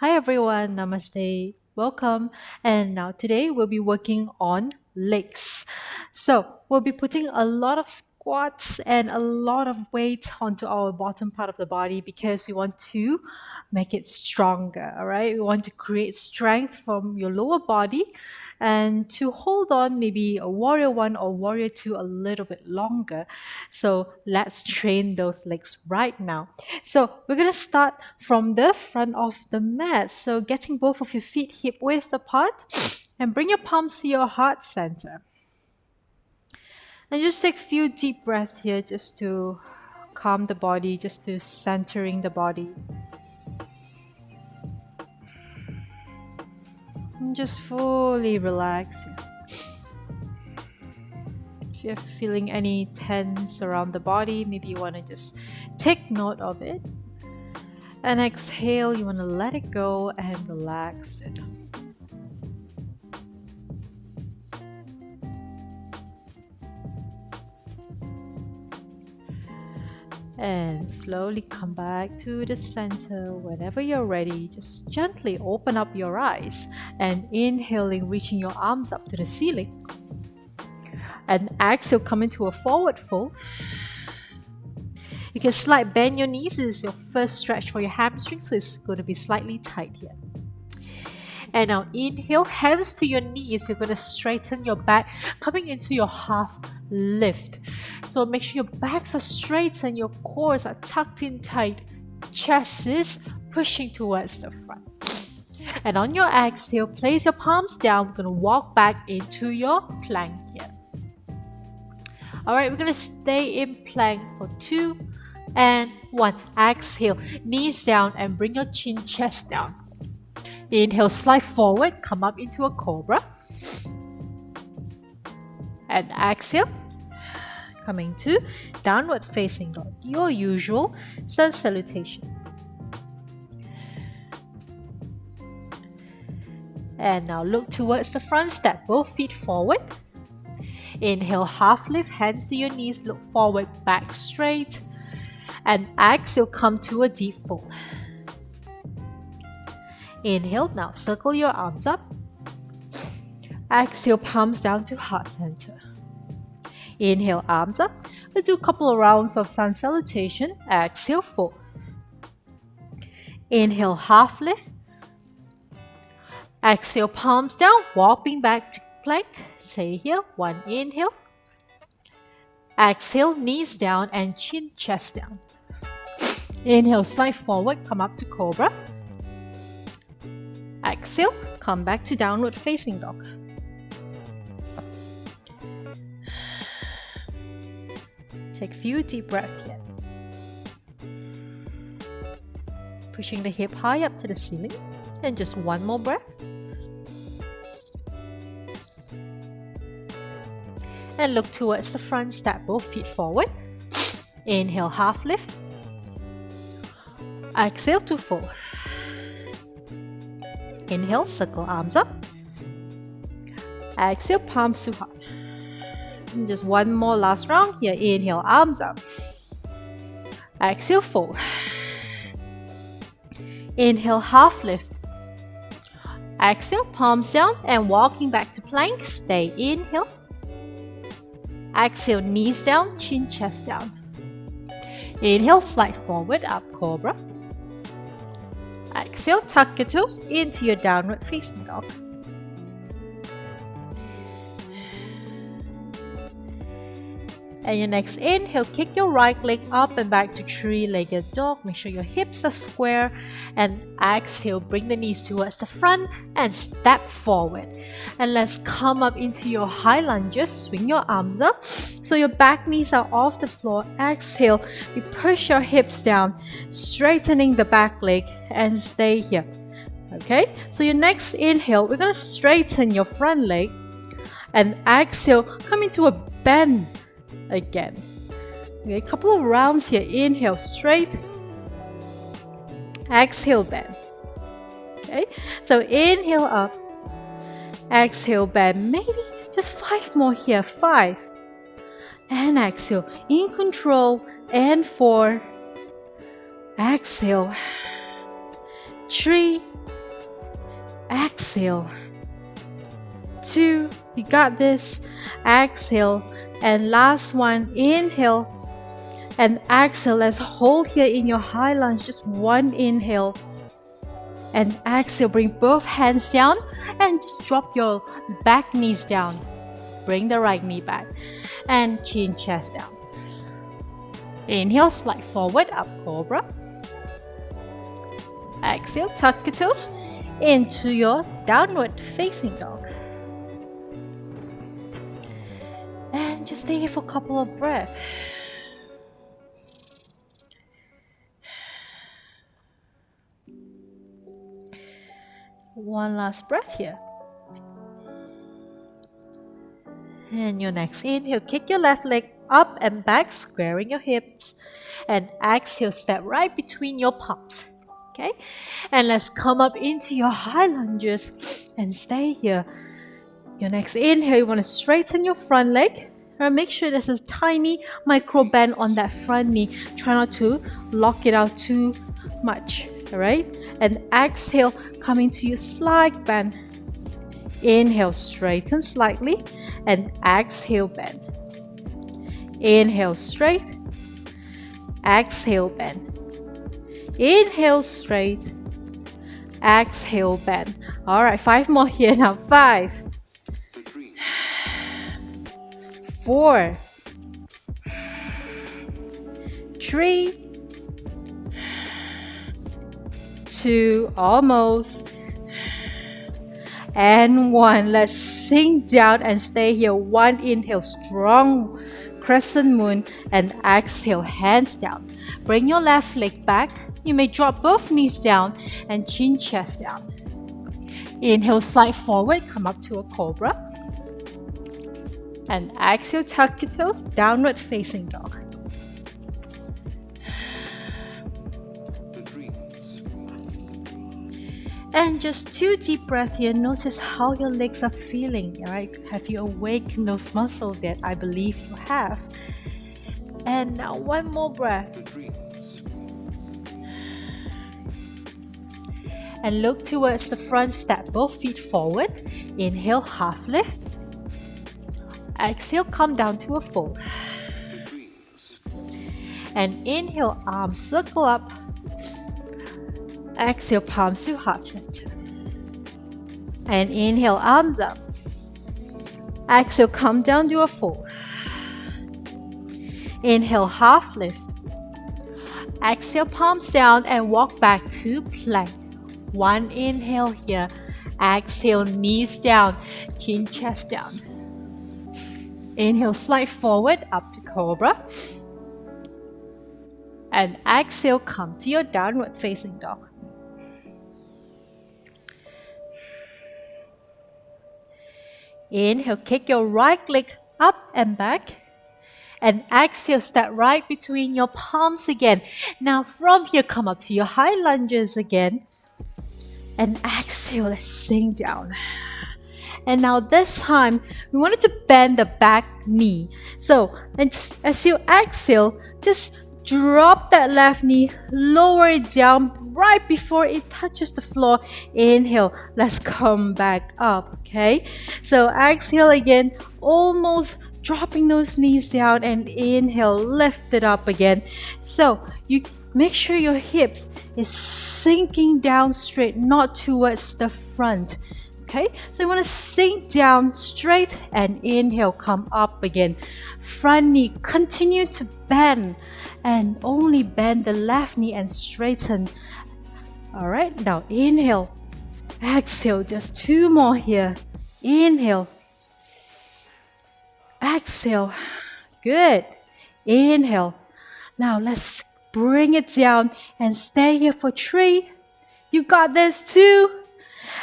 Hi everyone, namaste, welcome. And now today we'll be working on legs. So we'll be putting a lot of squats and a lot of weight onto our bottom part of the body because we want to make it stronger. All right, we want to create strength from your lower body and to hold on maybe a warrior one or warrior two a little bit longer. So let's train those legs right now. So we're going to start from the front of the mat. So getting both of your feet hip width apart and bring your palms to your heart center. And just take a few deep breaths here just to calm the body, just to centering the body. And just fully relax. If you're feeling any tense around the body, maybe you want to just take note of it. And exhale, you want to let it go and relax it. And slowly come back to the center. Whenever you're ready, just gently open up your eyes and inhaling, reaching your arms up to the ceiling. And exhale, come into a forward fold. You can slight bend your knees. This is your first stretch for your hamstring, so it's going to be slightly tight here. And now inhale, hands to your knees. You're going to straighten your back, coming into your half lift. So make sure your backs are straight and your cores are tucked in tight. Chest is pushing towards the front. And on your exhale, place your palms down. We're going to walk back into your plank here. All right, we're going to stay in plank for 2 and 1. Exhale, knees down and bring your chin, chest down. Inhale, slide forward, come up into a cobra. And exhale, coming to downward facing dog, your usual sun salutation. And now look towards the front, step both feet forward. Inhale, half lift, hands to your knees, look forward, back straight. And exhale, come to a deep fold. Inhale, now circle your arms up. Exhale, palms down to heart center. Inhale, arms up. We'll do a couple of rounds of sun salutation. Exhale, fold. Inhale, half lift. Exhale, palms down, walking back to plank. Stay here. 1 inhale. Exhale, knees down and chin, chest down. Inhale, slide forward, come up to cobra. Exhale, come back to downward facing dog. Take a few deep breaths here. Pushing the hip high up to the ceiling. And just one more breath. And look towards the front, step both feet forward. Inhale, half lift. Exhale to fold. Inhale, circle arms up. Exhale, palms to heart. And just one more last round here. Inhale, arms up. Exhale, fold. Inhale, half lift. Exhale, palms down and walking back to plank. Stay. Inhale. Exhale, knees down, chin, chest down. Inhale, slide forward, up cobra. Exhale, tuck your toes into your downward facing dog. And your next inhale, kick your right leg up and back to three-legged dog. Make sure your hips are square. And exhale, bring the knees towards the front and step forward. And let's come up into your high lunges. Swing your arms up so your back knees are off the floor. Exhale, we push your hips down, straightening the back leg and stay here. Okay, so your next inhale, we're going to straighten your front leg. And exhale, come into a bend again. Okay, a couple of rounds here. Inhale, straight. Exhale, bend. Okay, so inhale up. Exhale, bend. Maybe just 5 more here. 5. And exhale. In control. And 4. Exhale. 3, exhale, 2, you got this, exhale, and last one, inhale, and exhale. Let's hold here in your high lunge, just one inhale, and exhale, bring both hands down, and just drop your back knees down, bring the right knee back, and chin chest down. Inhale, slide forward, up cobra. Exhale, tuck your toes into your downward facing dog. And just stay here for a couple of breaths. One last breath here. And your next inhale, kick your left leg up and back, squaring your hips. And exhale, step right between your palms. Okay? And let's come up into your high lunges and stay here. Your next inhale, you want to straighten your front leg. Make sure there's a tiny micro bend on that front knee. Try not to lock it out too much. Alright? And exhale, come into your slight bend. Inhale, straighten slightly. And exhale, bend. Inhale, straight. Exhale, bend. Inhale, straight. Exhale, bend. Alright, 5 more here now. 5, 4, 3, 2, almost, and 1. Let's sink down and stay here. 1 inhale, strong crescent moon, and exhale, hands down. Bring your left leg back. You may drop both knees down and chin chest down. Inhale, slide forward, come up to a cobra. And exhale, tuck your toes, downward facing dog. And just 2 deep breaths here. Notice how your legs are feeling, right? Have you awakened those muscles yet? I believe you have. And now 1 more breath. And look towards the front, step both feet forward. Inhale, half lift. Exhale, come down to a fold. And inhale, arms circle up. Exhale, palms to heart center. And inhale, arms up. Exhale, come down to a fold. Inhale, half lift. Exhale, palms down and walk back to plank. 1 inhale here. Exhale, knees down, chin chest down. Inhale, slide forward up to cobra. And exhale, come to your downward facing dog. Inhale, kick your right leg up and back. And exhale, step right between your palms again. Now from here, come up to your high lunges again. And exhale, let's sink down. And now this time, we wanted to bend the back knee. So as you exhale, just drop that left knee, lower it down right before it touches the floor. Inhale, let's come back up, okay? So exhale again, almost dropping those knees down, and inhale, lift it up again. So you make sure your hips is sinking down straight, not towards the front. Okay, so you want to sink down straight and inhale, come up again. Front knee, continue to bend and only bend the left knee and straighten. All right, now inhale, exhale, just 2 more here. Inhale, exhale, good. Inhale. Now let's bring it down and stay here for 3. You got this. 2.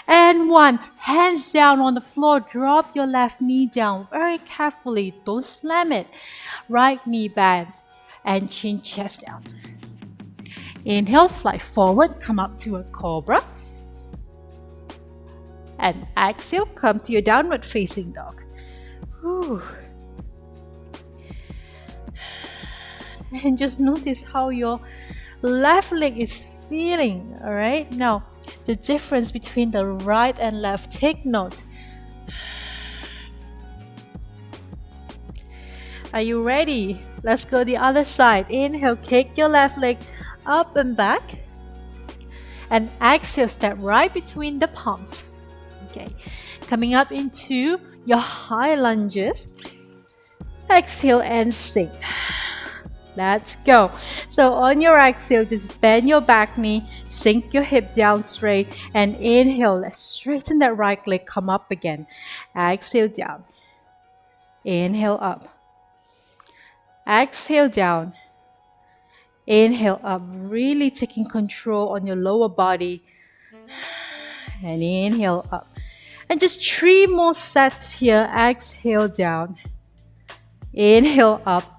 And 1, hands down on the floor, drop your left knee down very carefully, don't slam it. Right knee bend and chin chest down. Inhale, slide forward, come up to a cobra. And exhale, come to your downward facing dog. Whew. And just notice how your left leg is feeling, alright? Now, the difference between the right and left. Take note. Are you ready? Let's go the other side. Inhale, kick your left leg up and back. And exhale, step right between the palms. Okay, coming up into your high lunges. Exhale and sink. Let's go. So on your exhale, just bend your back knee, sink your hip down straight, and inhale. Let's straighten that right leg, come up again. Exhale down. Inhale up. Exhale down. Inhale up, really taking control on your lower body. And inhale up. And just 3 more sets here. Exhale down. Inhale up.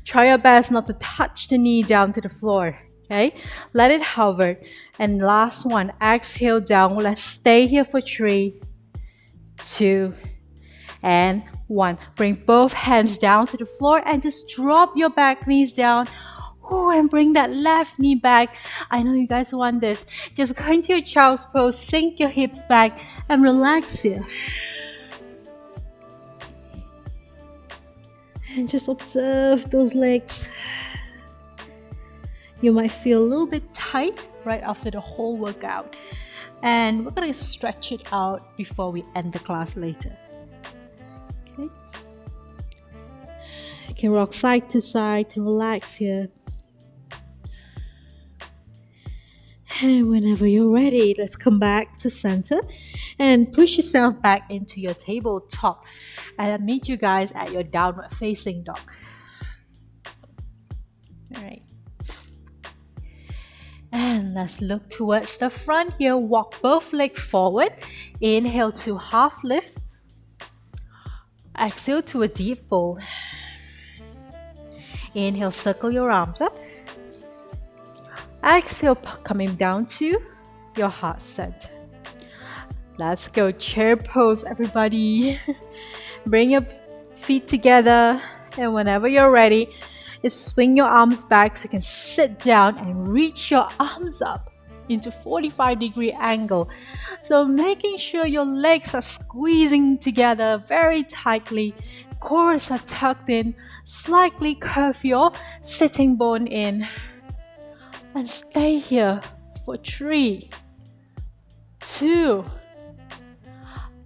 Try your best not to touch the knee down to the floor. Okay? Let it hover. And last one. Exhale down. Let's stay here for 3, 2, and 1. Bring both hands down to the floor and just drop your back knees down. Ooh, and bring that left knee back. I know you guys want this. Just go into your child's pose, sink your hips back, and relax here. And just observe those legs. You might feel a little bit tight right after the whole workout. And we're going to stretch it out before we end the class later. Okay. You can rock side to side to relax here. And whenever you're ready, let's come back to center and push yourself back into your tabletop. And I'll meet you guys at your downward facing dog. All right. And let's look towards the front here. Walk both legs forward. Inhale to half lift. Exhale to a deep fold. Inhale, circle your arms up. Exhale, coming down to your heart center. Let's go, chair pose, everybody. Bring your feet together, and whenever you're ready, just swing your arms back so you can sit down and reach your arms up into 45-degree angle. So making sure your legs are squeezing together very tightly, cores are tucked in, slightly curve your sitting bone in. And stay here for 3, 2,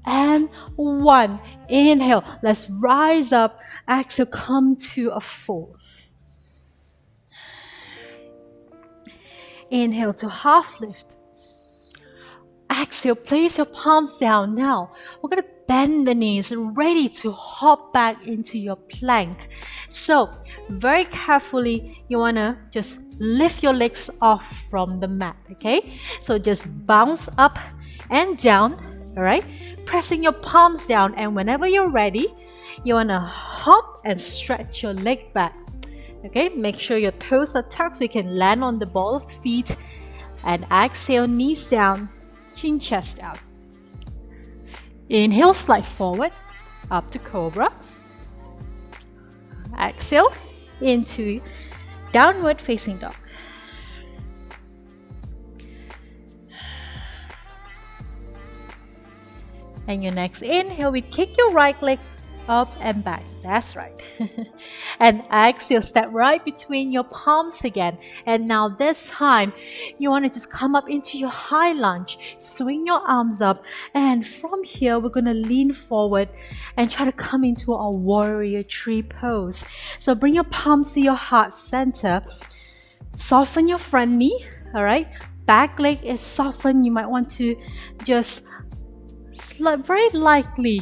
and 1. Inhale. Let's rise up. Exhale, come to a fold. Inhale to half lift. Exhale, place your palms down. Now, we're going to bend the knees, ready to hop back into your plank. So, very carefully, you want to just lift your legs off from the mat, okay? So, just bounce up and down, all right? Pressing your palms down, and whenever you're ready, you want to hop and stretch your leg back, okay? Make sure your toes are tucked so you can land on the ball of the feet. And exhale, knees down, chin chest out. Inhale, slide forward, up to cobra. Exhale, into downward facing dog. And your next inhale, we kick your right leg up and back. That's right. And exhale, step right between your palms again. And now this time, you want to just come up into your high lunge. Swing your arms up. And from here, we're going to lean forward and try to come into our warrior tree pose. So bring your palms to your heart center. Soften your front knee. All right. Back leg is softened. You might want to just very lightly,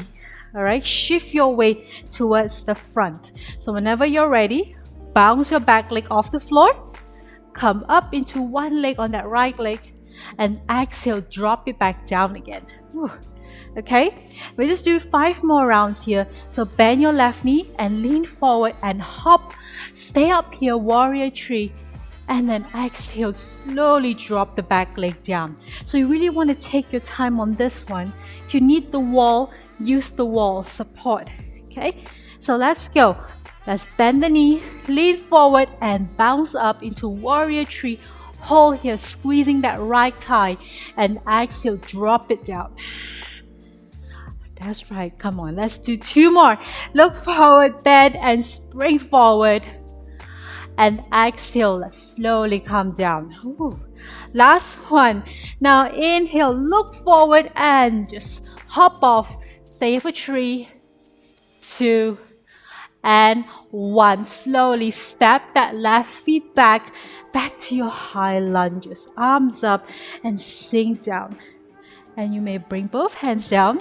all right, shift your weight towards the front. So whenever you're ready, bounce your back leg off the floor, come up into one leg on that right leg, and exhale, drop it back down again. Whew. Okay, we just do 5 more rounds here. So bend your left knee and lean forward and hop. Stay up here, warrior tree. And then exhale, slowly drop the back leg down. So you really want to take your time on this one. If you need the wall, use the wall support. Okay, so let's go. Let's bend the knee, lean forward, and bounce up into warrior tree. Hold here, squeezing that right thigh, and exhale, drop it down. That's right, come on, let's do 2 more. Look forward, bend, and spring forward. And exhale, let's slowly come down. Ooh. Last one. Now inhale, look forward, and just hop off. Stay here for 3, 2, and 1. Slowly step that left feet back to your high lunges. Arms up and sink down. And you may bring both hands down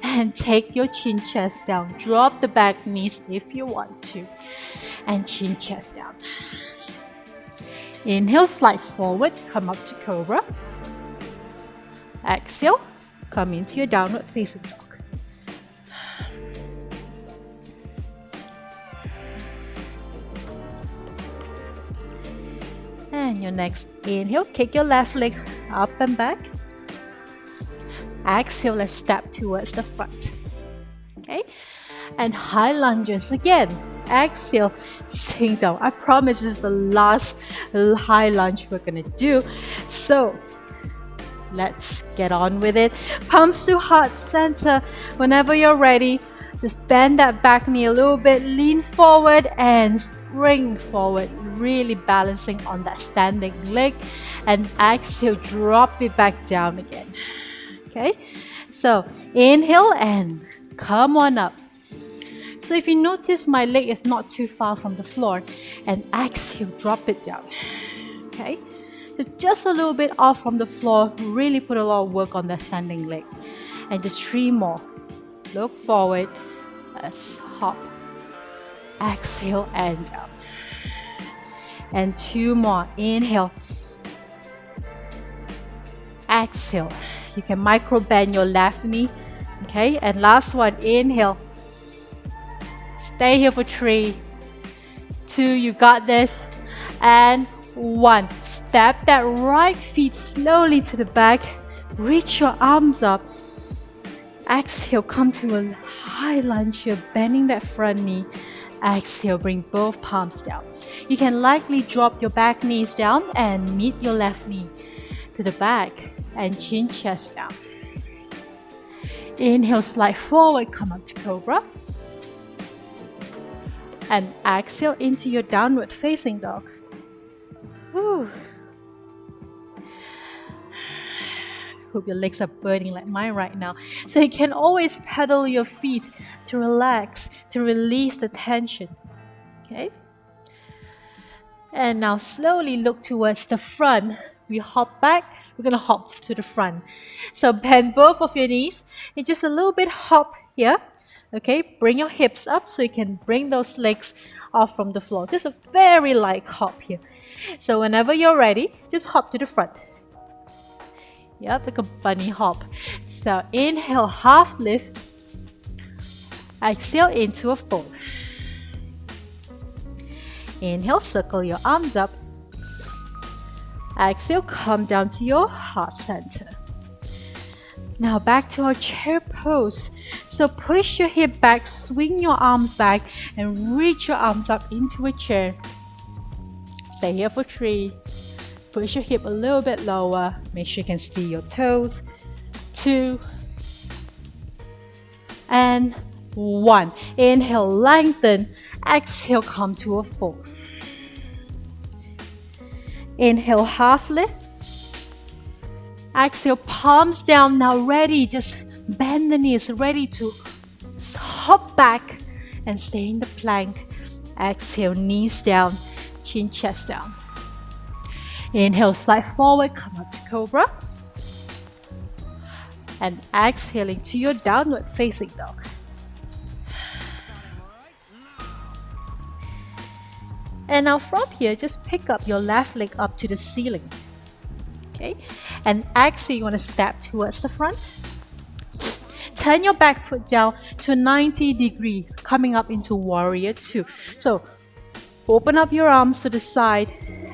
and take your chin chest down. Drop the back knees if you want to. And chin chest down. Inhale, slide forward, come up to cobra. Exhale, come into your downward facing dog. And your next inhale, kick your left leg up and back. Exhale, let's step towards the front. Okay? And high lunges again. Exhale, sink down. I promise this is the last high lunge we're gonna do. So, let's get on with it. Palms to heart center. Whenever you're ready, just bend that back knee a little bit, lean forward and spring forward, really balancing on that standing leg. And exhale, drop it back down again. Okay, so inhale and come on up. So if you notice my leg is not too far from the floor, and exhale, drop it down. Okay, so just a little bit off from the floor, really put a lot of work on that standing leg. And just 3 more. Look forward, let's hop. Exhale and down. And 2 more. Inhale. Exhale. You can micro bend your left knee. Okay, and last one. Inhale. Stay here for 3, 2, you got this. And 1. Step that right feet slowly to the back. Reach your arms up. Exhale, come to a high lunge here, bending that front knee. Exhale, bring both palms down. You can lightly drop your back knees down and meet your left knee to the back and chin chest down. Inhale, slide forward, come up to cobra. And exhale into your downward facing dog. Whew. Hope your legs are burning like mine right now. So you can always pedal your feet to relax, to release the tension. Okay? And now slowly look towards the front. We hop back, we're gonna hop to the front. So bend both of your knees and just a little bit hop here. Okay, bring your hips up so you can bring those legs off from the floor. Just a very light hop here. So whenever you're ready, just hop to the front. Yep, like a bunny hop. So inhale, half lift. Exhale into a fold. Inhale, circle your arms up. Exhale, come down to your heart center. Now back to our chair pose. So push your hip back, swing your arms back, and reach your arms up into a chair. Stay here for 3. Push your hip a little bit lower. Make sure you can steer your toes. 2. And 1. Inhale, lengthen. Exhale, come to a fold. Inhale, half lift. Exhale, palms down. Now ready, just bend the knees, ready to hop back and stay in the plank. Exhale, knees down, chin, chest down. Inhale, slide forward, come up to cobra. And exhaling to your downward facing dog. And now from here, just pick up your left leg up to the ceiling. Okay, and exhale, you want to step towards the front. Turn your back foot down to 90 degrees, coming up into warrior 2. So open up your arms to the side,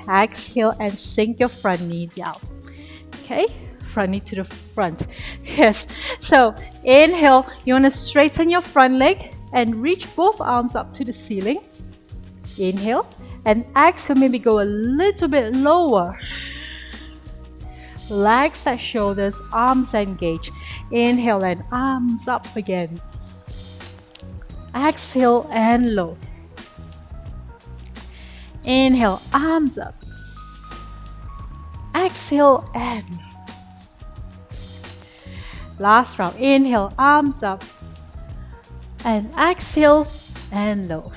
exhale and sink your front knee down. Okay, front knee to the front. Yes, so inhale, you want to straighten your front leg and reach both arms up to the ceiling. Inhale and exhale, maybe go a little bit lower. Legs at shoulders, arms engaged. Inhale and arms up again. Exhale and low. Inhale, arms up. Exhale and last round. Inhale, arms up. And exhale and low.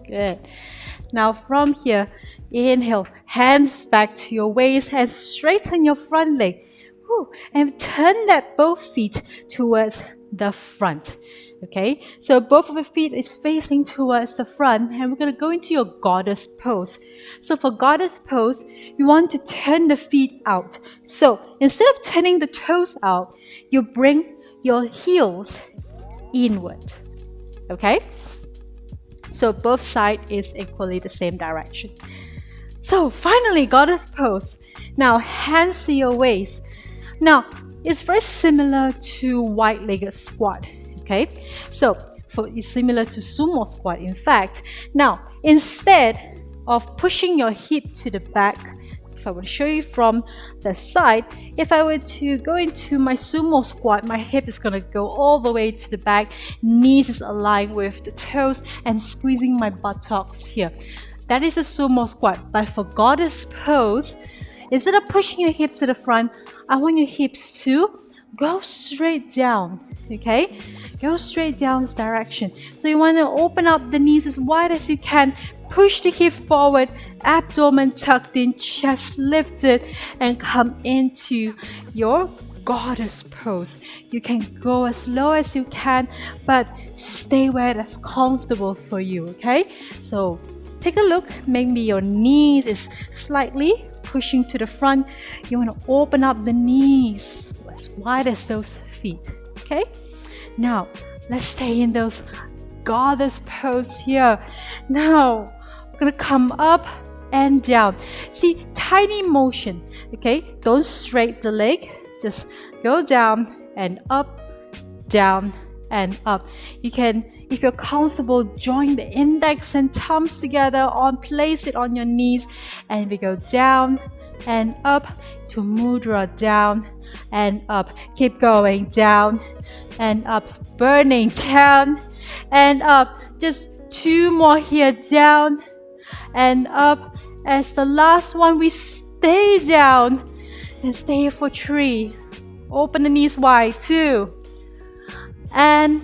Good. Now from here, inhale, hands back to your waist and straighten your front leg. Woo. And turn that both feet towards the front. Okay, so both of the feet is facing towards the front, and we're going to go into your goddess pose. So for goddess pose, you want to turn the feet out. So instead of turning the toes out, you bring your heels inward. Okay, so both sides is equally the same direction. So finally, goddess pose. Now hands to your waist. Now it's very similar to wide-legged squat. Okay, so it's similar to sumo squat, in fact. Now, instead of pushing your hip to the back, if I were to show you from the side, if I were to go into my sumo squat, my hip is going to go all the way to the back, knees is aligned with the toes, and squeezing my buttocks here. That is a sumo squat. But for goddess pose, instead of pushing your hips to the front, I want your hips to go straight down, okay? Go straight down this direction. So you want to open up the knees as wide as you can. Push the hip forward, abdomen tucked in, chest lifted, and come into your goddess pose. You can go as low as you can, but stay where that's comfortable for you, okay? So take a look. Maybe your knees is slightly pushing to the front. You want to open up the knees as wide as those feet. Okay, now let's stay in those goddess pose here. Now we're gonna come up and down. See, tiny motion. Okay, don't straight the leg, just go down and up, down and up. You can, if you're comfortable, join the index and thumbs together, place it on your knees, and we go down and up to mudra, down and up. Keep going, down and up, burning, down and up. Just 2 more here, down and up. As the last one, we stay down and stay for 3. Open the knees wide, 2 and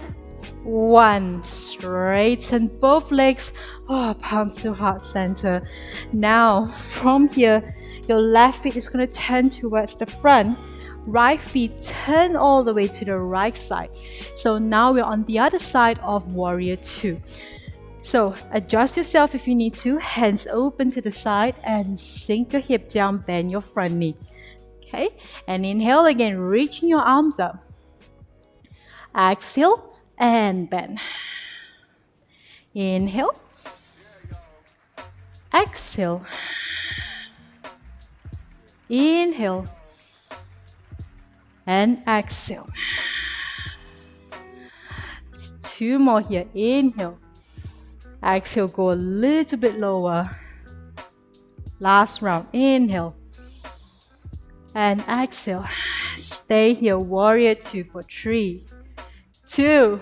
1. Straighten both legs. Palms to heart center. Now from here, your left foot is going to turn towards the front. Right feet turn all the way to the right side. So now we're on the other side of warrior 2. So adjust yourself if you need to. Hands open to the side and sink your hip down, bend your front knee. Okay, and inhale again, reaching your arms up. Exhale and bend. Inhale. Exhale. Inhale and exhale. Just 2 more here. Inhale. Exhale, go a little bit lower. Last round. Inhale and exhale. Stay here. Warrior 2 for 3, 2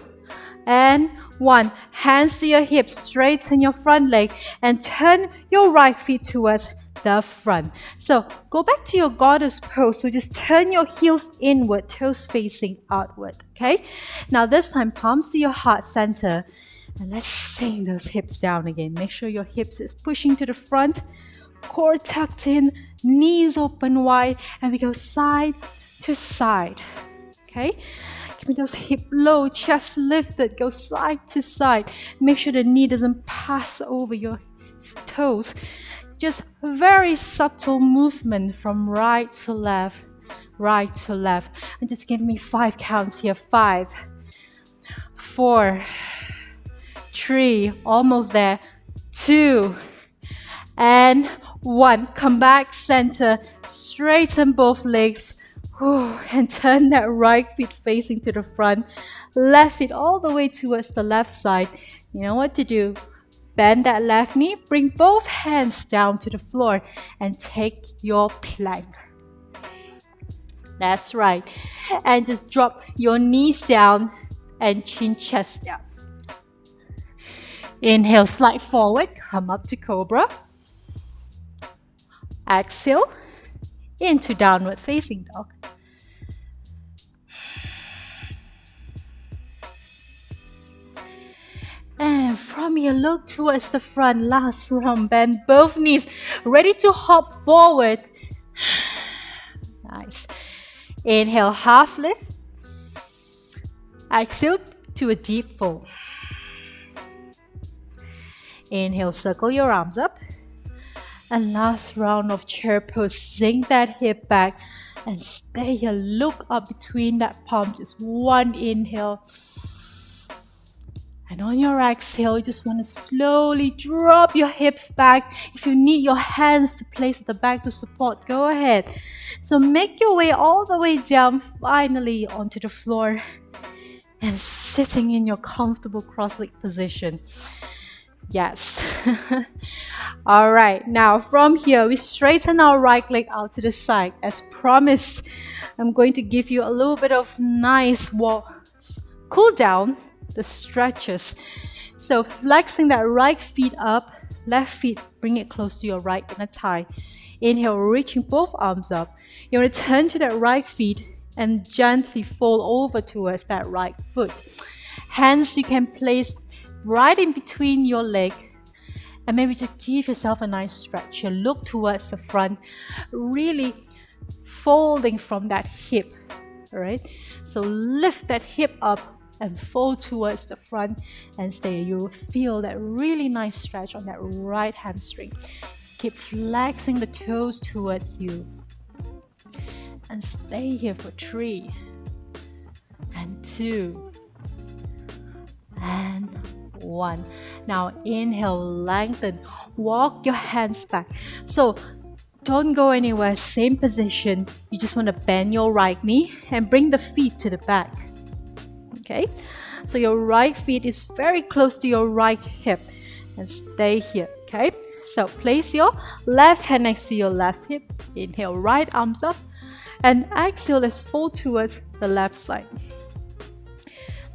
and 1. Hands to your hips. Straighten your front leg and turn your right feet towards the front. So go back to your goddess pose. So just turn your heels inward, toes facing outward. Okay, now this time palms to your heart center, and let's sink those hips down again. Make sure your hips is pushing to the front, core tucked in, knees open wide, and we go side to side. Okay, keep those hips low, chest lifted, go side to side. Make sure the knee doesn't pass over your toes. Just very subtle movement from right to left, right to left. And just give me 5 counts here. 5, 4, 3, almost there. 2 and 1. Come back, center, straighten both legs. And turn that right foot facing to the front, left foot all the way towards the left side. You know what to do. Bend that left knee, bring both hands down to the floor and take your plank. That's right. And just drop your knees down and chin chest down. Inhale, slide forward, come up to cobra. Exhale, into downward facing dog. And from here, look towards the front. Last round, bend both knees, ready to hop forward. Nice. Inhale, half lift. Exhale to a deep fold. Inhale, circle your arms up. And last round of chair pose, sink that hip back and stay here. Look up between that palm. Just one inhale. And on your exhale, you just want to slowly drop your hips back. If you need your hands to place at the back to support, go ahead. So make your way all the way down, finally onto the floor. And sitting in your comfortable cross-leg position. Yes. All right. Now from here, we straighten our right leg out to the side. As promised, I'm going to give you a little bit of nice walk, cool down, the stretches. So flexing that right feet up, left feet, bring it close to your right inner thigh. Inhale, reaching both arms up. You want to turn to that right feet and gently fold over towards that right foot. Hands you can place right in between your leg, and maybe just give yourself a nice stretch. You look towards the front, really folding from that hip. All right, so lift that hip up and fold towards the front and stay. You will feel that really nice stretch on that right hamstring. Keep flexing the toes towards you and stay here for 3 and 2 and 1. Now inhale, lengthen, walk your hands back. So don't go anywhere, same position. You just want to bend your right knee and bring the feet to the back. Okay, so your right feet is very close to your right hip and stay here. Okay, so place your left hand next to your left hip. Inhale, right arms up, and exhale, let's fold towards the left side.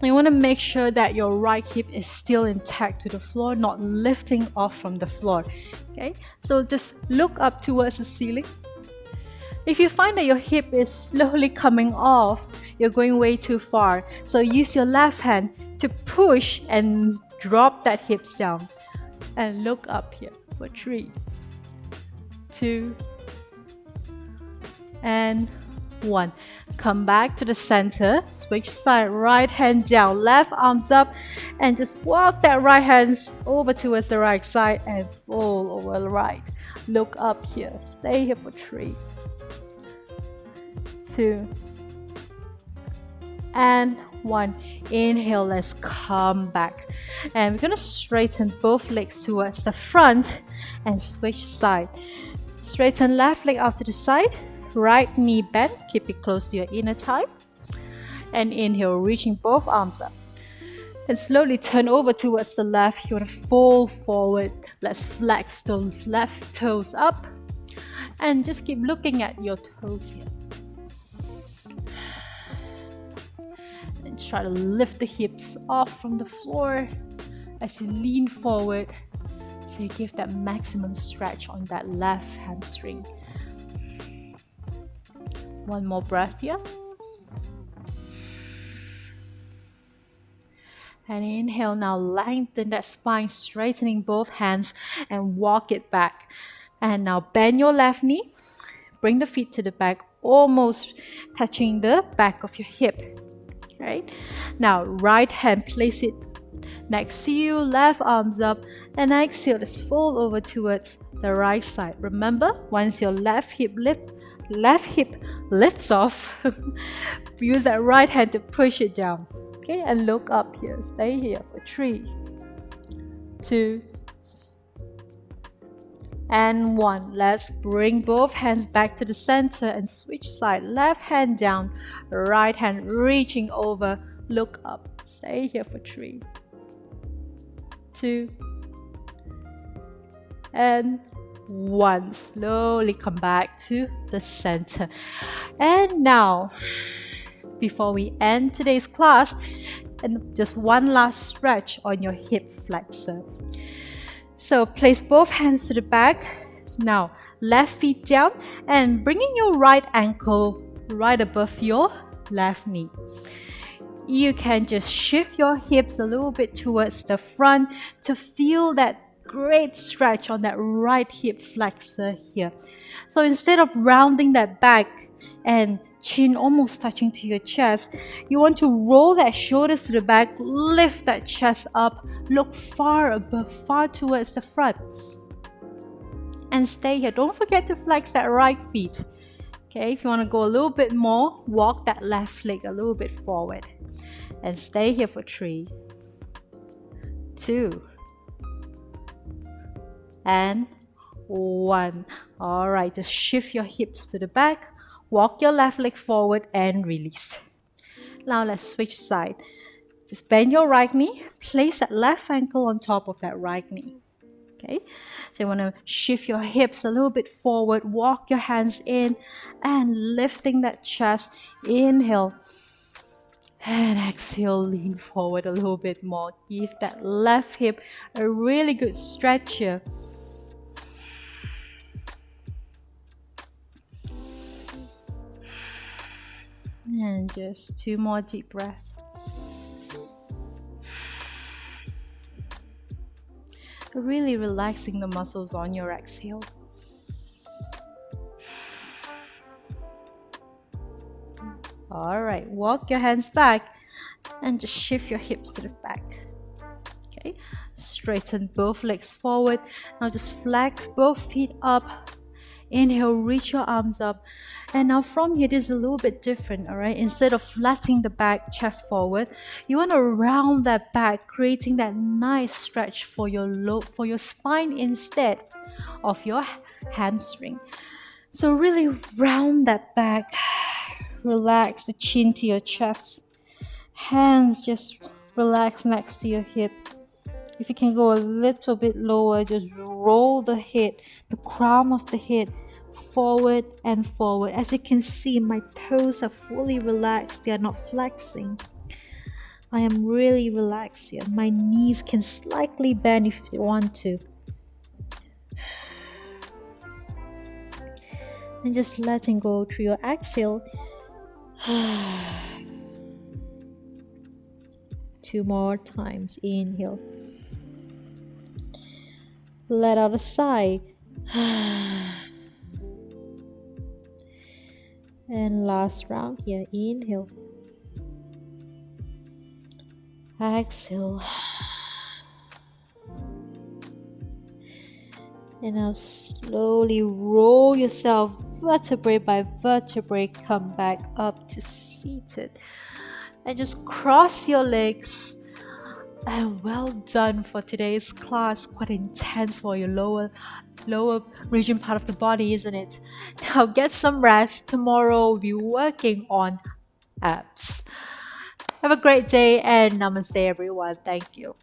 Now you want to make sure that your right hip is still intact to the floor, not lifting off from the floor. Okay, so just look up towards the ceiling. If you find that your hip is slowly coming off, you're going way too far. So use your left hand to push and drop that hips down. And look up here for 3, 2, and 1. Come back to the center, switch side, right hand down, left arms up, and just walk that right hand over towards the right side and fold over the right. Look up here, stay here for 3, 2, and 1. Inhale, let's come back. And we're going to straighten both legs towards the front and switch side. Straighten left leg out to the side. Right knee bend, keep it close to your inner thigh. And inhale, reaching both arms up. And slowly turn over towards the left. You want to fold forward. Let's flex those left toes up. And just keep looking at your toes here. And try to lift the hips off from the floor as you lean forward. So you give that maximum stretch on that left hamstring. One more breath here. And inhale, now lengthen that spine, straightening both hands and walk it back. And now bend your left knee. Bring the feet to the back, almost touching the back of your hip. Right? Now right hand, place it next to you, left arms up, and exhale, let's fold over towards the right side. Remember, once your left hip lifts off, use that right hand to push it down. Okay, and look up here. Stay here for 3, 2, and 1. Let's bring both hands back to the center and switch side. Left hand down, right hand reaching over. Look up. Stay here for 3, 2, and 1. Slowly come back to the center. And now, before we end today's class, and just one last stretch on your hip flexor. So place both hands to the back. Now, left feet down and bringing your right ankle right above your left knee. You can just shift your hips a little bit towards the front to feel that great stretch on that right hip flexor here. So instead of rounding that back and chin almost touching to your chest, you want to roll that shoulders to the back, lift that chest up, look far above, far towards the front. And stay here. Don't forget to flex that right feet. Okay, if you want to go a little bit more, walk that left leg a little bit forward. And stay here for 3, 2, and 1. Alright, just shift your hips to the back, walk your left leg forward and release. Now let's switch side. Just bend your right knee, place that left ankle on top of that right knee. Okay, so you want to shift your hips a little bit forward, walk your hands in and lifting that chest. Inhale. And exhale, lean forward a little bit more. Give that left hip a really good stretch here. And just 2 more deep breaths. Really relaxing the muscles on your exhale. Alright, walk your hands back and just shift your hips to the back. Okay, straighten both legs forward. Now just flex both feet up. Inhale, reach your arms up. And now from here, this is a little bit different, alright? Instead of flattening the back, chest forward, you want to round that back, creating that nice stretch for your spine instead of your hamstring. So really round that back. Relax the chin to your chest. Hands just relax next to your hip. If you can go a little bit lower, just roll the head, the crown of the head, forward and forward. As you can see, my toes are fully relaxed. They are not flexing. I am really relaxed here. My knees can slightly bend if you want to. And just letting go through your exhale. 2 more times. Inhale. Let out a sigh. And last round here. Inhale. Exhale. And now slowly roll yourself vertebrae by vertebrae. Come back up to seated. And just cross your legs. And well done for today's class. Quite intense for your lower region part of the body, isn't it? Now get some rest. Tomorrow we'll be working on abs. Have a great day and namaste everyone. Thank you.